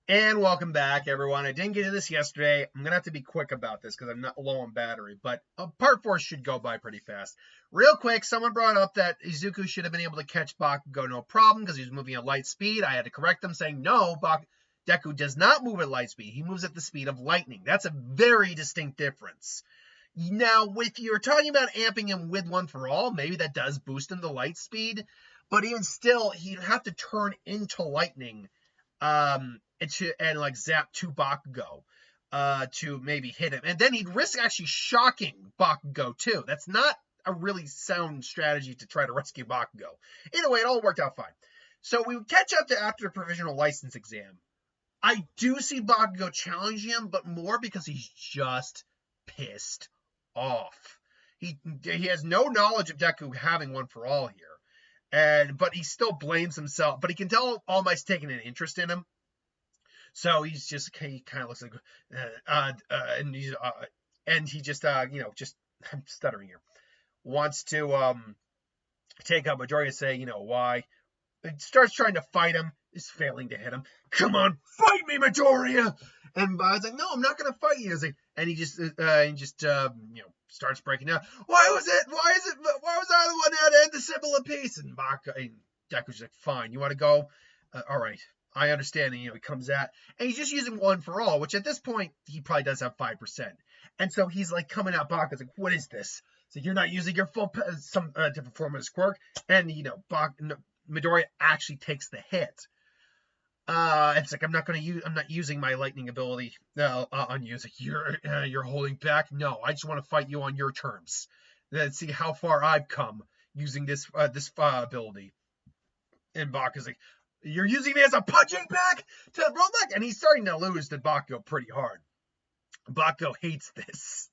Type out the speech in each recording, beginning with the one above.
And welcome back, everyone. I didn't get to this yesterday. I'm going to have to be quick about this because I'm not low on battery, but part 4 should go by pretty fast. Real quick, someone brought up that Izuku should have been able to catch Bakugo no problem because he was moving at light speed. I had to correct them saying, no, Deku does not move at light speed. He moves at the speed of lightning. That's a very distinct difference. Now, if you're talking about amping him with One for All, maybe that does boost him to light speed, but even still, he'd have to turn into lightning and like zap to Bakugo to maybe hit him. And then he'd risk actually shocking Bakugo too. That's not a really sound strategy to try to rescue Bakugo. Either way, it all worked out fine. So we would catch up to after the provisional license exam. I do see Bakugo challenging him, but more because he's just pissed off. He has no knowledge of Deku having One for All here. But he still blames himself. But he can tell All Might's taking an interest in him. So he kind of looks like, and he just, I'm stuttering here, wants to take out Midoriya, say, why. It starts trying to fight him, is failing to hit him. Come on, fight me, Midoriya! And I was like, no, I'm not going to fight you. And he just starts breaking down. Why was I the one who had to end the symbol of peace? And Deku's like, fine, you want to go? All right. I understand, and he comes at, and he's just using One for All, which at this point he probably does have 5%, and so he's like coming at Bakugo's like, what is this? So you're not using your full some different form of his quirk, and Midoriya actually takes the hit. It's like I'm not using my lightning ability on you. It's like you're holding back. No, I just want to fight you on your terms. Let's see how far I've come using this ability. And Bakugo's like, you're using me as a punching bag to roll back, and he's starting to lose to Bakugo pretty hard. Bakugo hates this,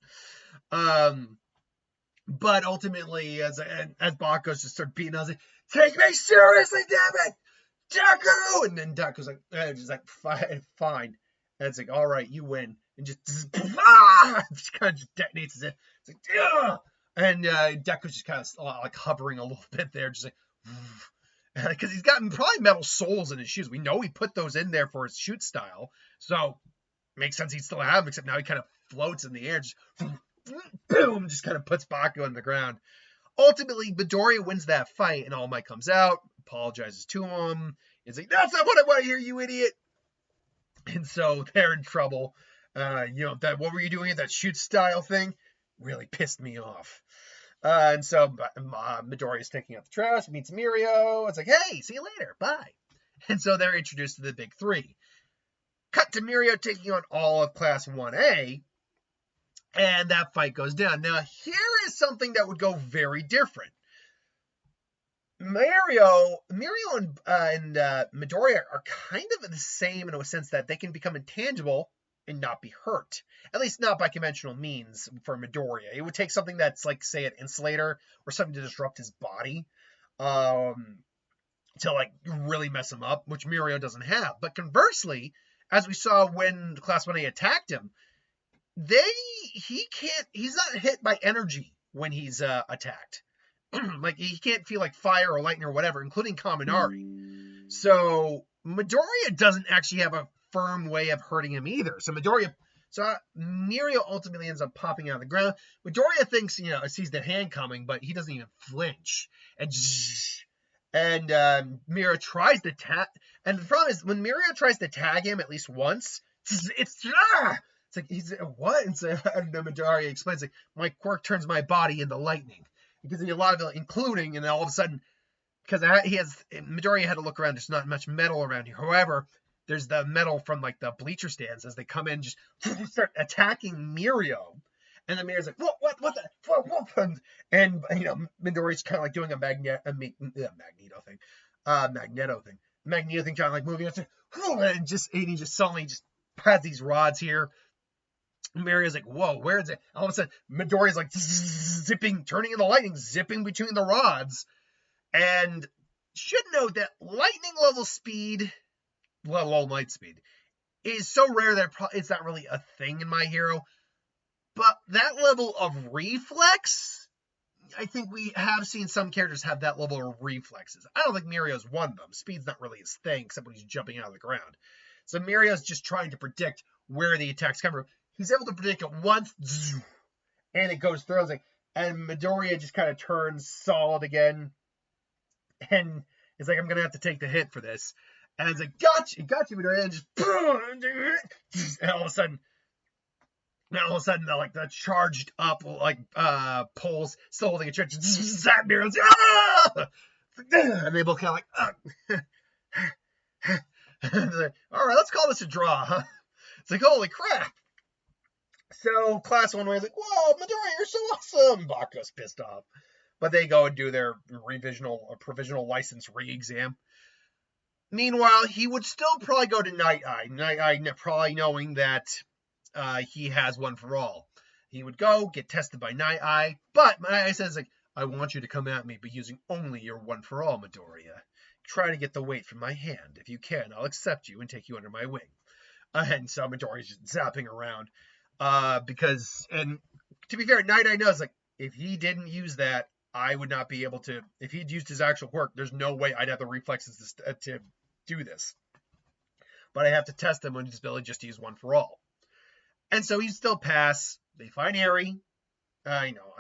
but ultimately, as Bakugo's just start beating, I was like, "Take me seriously, damn it, Deku!" And then Deku's like, "Fine." And it's like, "All right, you win," and just kind of just detonates it. It's like, ugh! And Deku's just kind of like hovering a little bit there, just like. Because he's got probably metal soles in his shoes. We know he put those in there for his shoot style. So, makes sense he'd still have them, except now he kind of floats in the air. Just, boom, just kind of puts Bakugo on the ground. Ultimately, Midoriya wins that fight, and All Might comes out, apologizes to him. He's like, that's not what I want to hear, you idiot. And so, they're in trouble. What were you doing at that shoot style thing? Really pissed me off. And so Midoriya's taking out the trash, meets Mirio. It's like, hey, see you later. Bye. And so they're introduced to the big three. Cut to Mirio taking on all of Class 1A. And that fight goes down. Now, here is something that would go very different. Mirio and Midoriya are kind of the same in a sense that they can become intangible and not be hurt. At least not by conventional means for Midoriya. It would take something that's like, say, an insulator or something to disrupt his body to like really mess him up, which Mirio doesn't have. But conversely, as we saw when Class 1A attacked him, he's not hit by energy when he's attacked. Like he can't feel like fire or lightning or whatever, including Kaminari. So Midoriya doesn't actually have a firm way of hurting him either. So Mirio ultimately ends up popping out of the ground. Midoriya thinks, sees the hand coming, but he doesn't even flinch. And Mirio tries to tag. And the problem is, when Mirio tries to tag him at least once, it's like, he's what? And then Midoriya explains, like, my quirk turns my body into lightning. It gives me a lot of it, including, and then all of a sudden, because Midoriya had to look around, there's not much metal around here. However, there's the metal from like the bleacher stands as they come in, just start attacking Mirio. And then Mirio's like, what the, and Midoriya's kind of like doing a magneto thing, kind of like moving, and he just suddenly just has these rods here. Mirio's like, whoa, where is it? All of a sudden, Midoriya's like turning into lightning, zipping between the rods. And should note that lightning level speed, let alone light speed, is so rare that it's not really a thing in My Hero. But that level of reflex, I think we have seen some characters have that level of reflexes. I don't think Mirio's one of them. Speed's not really his thing, except when he's jumping out of the ground. So Mirio's just trying to predict where the attacks come from. He's able to predict it once, and it goes through. And Midoriya just kind of turns solid again. And it's like, I'm going to have to take the hit for this. And it's like, got you, Midoriya. And just, and all of a sudden, the charged up, poles, still holding a church, zap Mirio. And they both kind of like, all right, let's call this a draw, huh? It's like, holy crap. So Class 1 is like, whoa, Midoriya, you're so awesome. Bakugo's pissed off. But they go and do their provisional license re-exam. Meanwhile, he would still probably go to Night Eye. Night Eye probably knowing that he has one for all. He would go, get tested by Night Eye. But Night Eye says, like, I want you to come at me, but using only your one for all, Midoriya. Try to get the weight from my hand. If you can, I'll accept you and take you under my wing. And so Midoriya's just zapping around. Because, and to be fair, Night Eye knows, like, if he didn't use that, I would not be able to, if he'd used his actual quirk, there's no way I'd have the reflexes to do this. But I have to test him on his ability just to use one for all. And so he's still pass. They find Eri.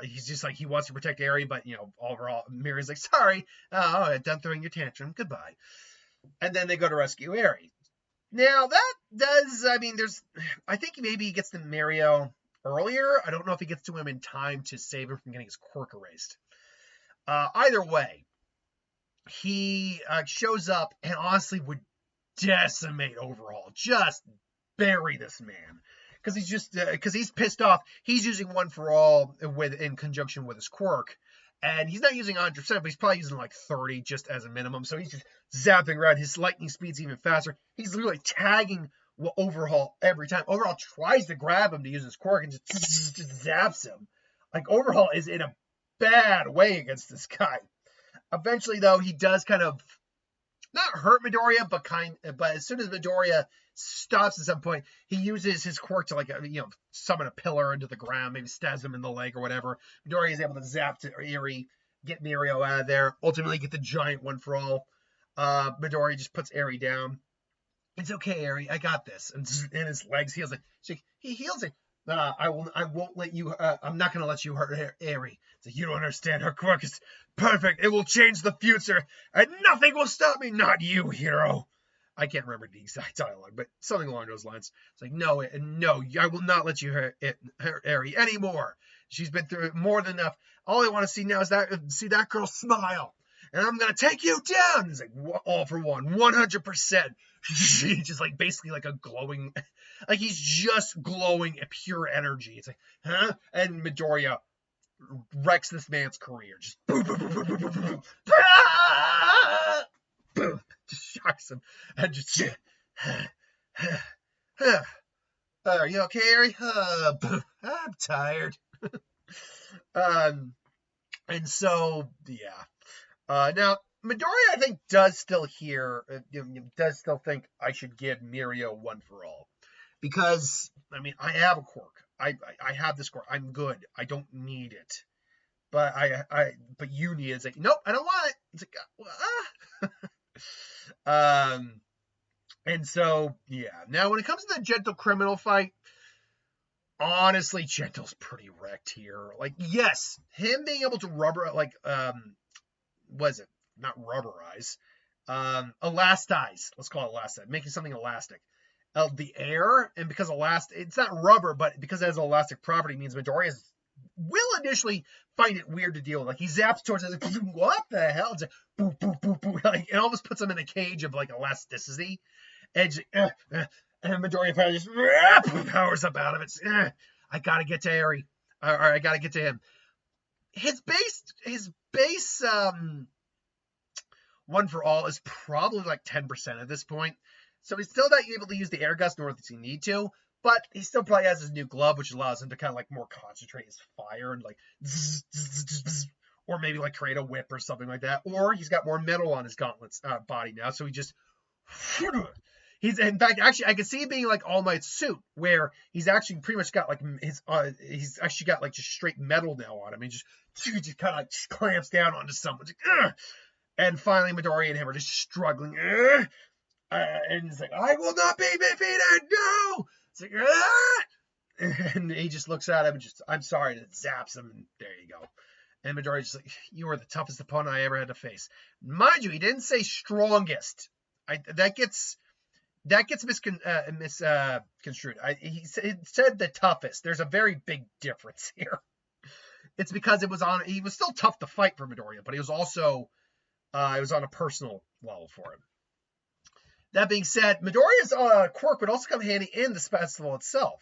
He's just like, he wants to protect Eri, but, overall, Mirio's like, sorry, done throwing your tantrum, goodbye. And then they go to rescue Eri. Now, that does, I think maybe he gets to Mirio earlier. I don't know if he gets to him in time to save him from getting his quirk erased. Either way, he shows up and honestly would decimate Overhaul. Just bury this man. Because he's pissed off. He's using one for all in conjunction with his quirk. And he's not using 100%, but he's probably using like 30 just as a minimum. So he's just zapping around. His lightning speed's even faster. He's literally tagging Overhaul every time. Overhaul tries to grab him to use his quirk and just zaps him. Like, Overhaul is in a bad way against this guy. Eventually, though, he does kind of not hurt Midoriya, but as soon as Midoriya stops at some point, he uses his quirk to summon a pillar into the ground, maybe stabs him in the leg or whatever. Midoriya is able to zap to Eri, get Mirio out of there, ultimately get the giant one for all. Midoriya just puts Eri down. It's okay, Eri, I got this. And his legs heals it. He heals it. I won't let you. I'm not gonna let you hurt Eri. So you don't understand. Her quirk is perfect. It will change the future, and nothing will stop me. Not you, hero. I can't remember the exact dialogue, but something along those lines. It's like, no, I will not let you hurt Eri anymore. She's been through more than enough. All I want to see now is see that girl smile, and I'm gonna take you down. It's like, all for one, 100%. He's just like basically like a glowing, like he's just glowing pure energy. It's like, huh? And Midoriya wrecks this man's career. Just boom, boom, boom, boom, boom, boom, boom. Ah! Boom. Just shocks him. And just, are you okay, Eri? I'm tired. And so, yeah. Now, Midoriya, I think, does still think I should give Mirio one for all. Because, I have a quirk. I have this quirk. I'm good. I don't need it. But but you need it. It's like, nope, I don't want it. It's like, and so, yeah. Now, when it comes to the Gentle Criminal fight, honestly, Gentle's pretty wrecked here. Like, yes, him being able to not rubberize, elastize. Let's call it elastize. Making something elastic. The air, and because it's not rubber, but because it has elastic property, means Midoriya will initially find it weird to deal with. Like, he zaps towards it, like, what the hell? It's like, boop, boop, boop, boop. Like, it almost puts him in a cage of, like, elasticity. And Midoriya probably just powers up out of it. I gotta get to Eri. Or I gotta get to him. His base, one for all is probably like 10% at this point. So he's still not able to use the air gust nor does he need to, but he still probably has his new glove, which allows him to kind of like more concentrate his fire and like zzz, zzz, zzz, zzz, or maybe like create a whip or something like that. Or he's got more metal on his gauntlets body now, so he's in fact actually I can see him being like All Might's suit, where he's actually pretty much got like he's actually got like just straight metal now on him. He just kind of like clamps down onto someone. And finally, Midoriya and him are just struggling. And it's like, I will not be defeated. No. It's like, ah! And he just looks at him and just, I'm sorry, and it zaps him. And there you go. And Midoriya's just like, you are the toughest opponent I ever had to face. Mind you, he didn't say strongest. That gets misconstrued. He said the toughest. There's a very big difference here. It's because he was still tough to fight for Midoriya, but he was also, it was on a personal level for him. That being said, Midoriya's quirk would also come handy in the festival itself,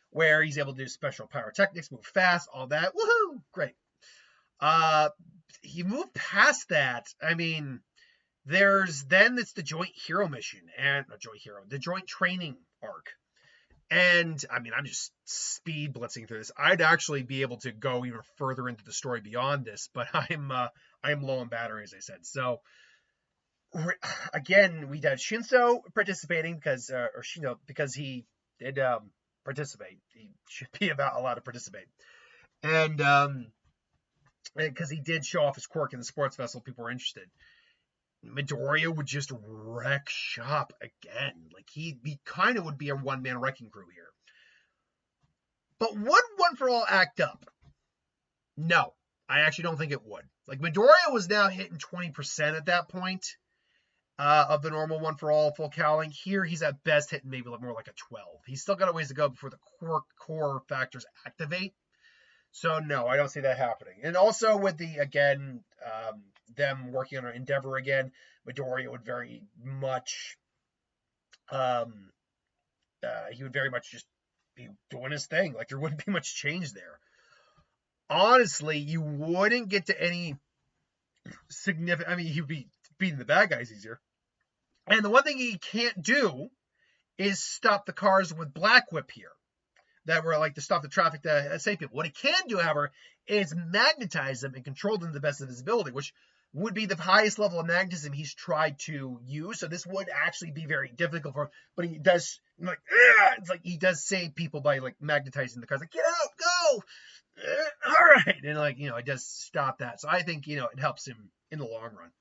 where he's able to do special pyrotechnics, move fast, all that. Woohoo! Great. You move past that. I mean, it's the joint hero mission and the joint training arc. And I mean, I'm just speed blitzing through this. I'd actually be able to go even further into the story beyond this, but I'm low on battery, as I said. So again, we had Shinso participating because he did participate. He should be allowed to participate, and because he did show off his quirk in the sports festival, people were interested. Midoriya would just wreck shop again. Like he kind of would be a one-man wrecking crew here. But would One for All act up? No, I actually don't think it would. Like Midoriya was now hitting 20% at that point of the normal One for All full cowling. Here he's at best hitting maybe more like a 12. He's still got a ways to go before the core factors activate. So no, I don't see that happening. And also with them working on an endeavor again, Midoriya would very much just be doing his thing. Like there wouldn't be much change there. Honestly, you wouldn't get to any significant. I mean, he'd be beating the bad guys easier. And the one thing he can't do is stop the cars with Black Whip here. That were like to stop the traffic to save people. What he can do, however, is magnetize them and control them to the best of his ability, which would be the highest level of magnetism he's tried to use. So this would actually be very difficult for him. But he does he does save people by like magnetizing the cars. Like, get out, go, all right, and it does stop that. So I think it helps him in the long run.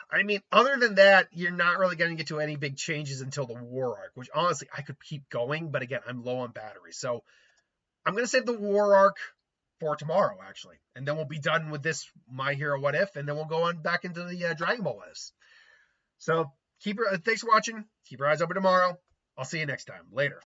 I mean, other than that, you're not really going to get to any big changes until the War Arc, which honestly, I could keep going, but again, I'm low on battery. So I'm going to save the War Arc for tomorrow, actually. And then we'll be done with this My Hero What If, and then we'll go on back into the Dragon Ball What Ifs. So thanks for watching. Keep your eyes open tomorrow. I'll see you next time. Later.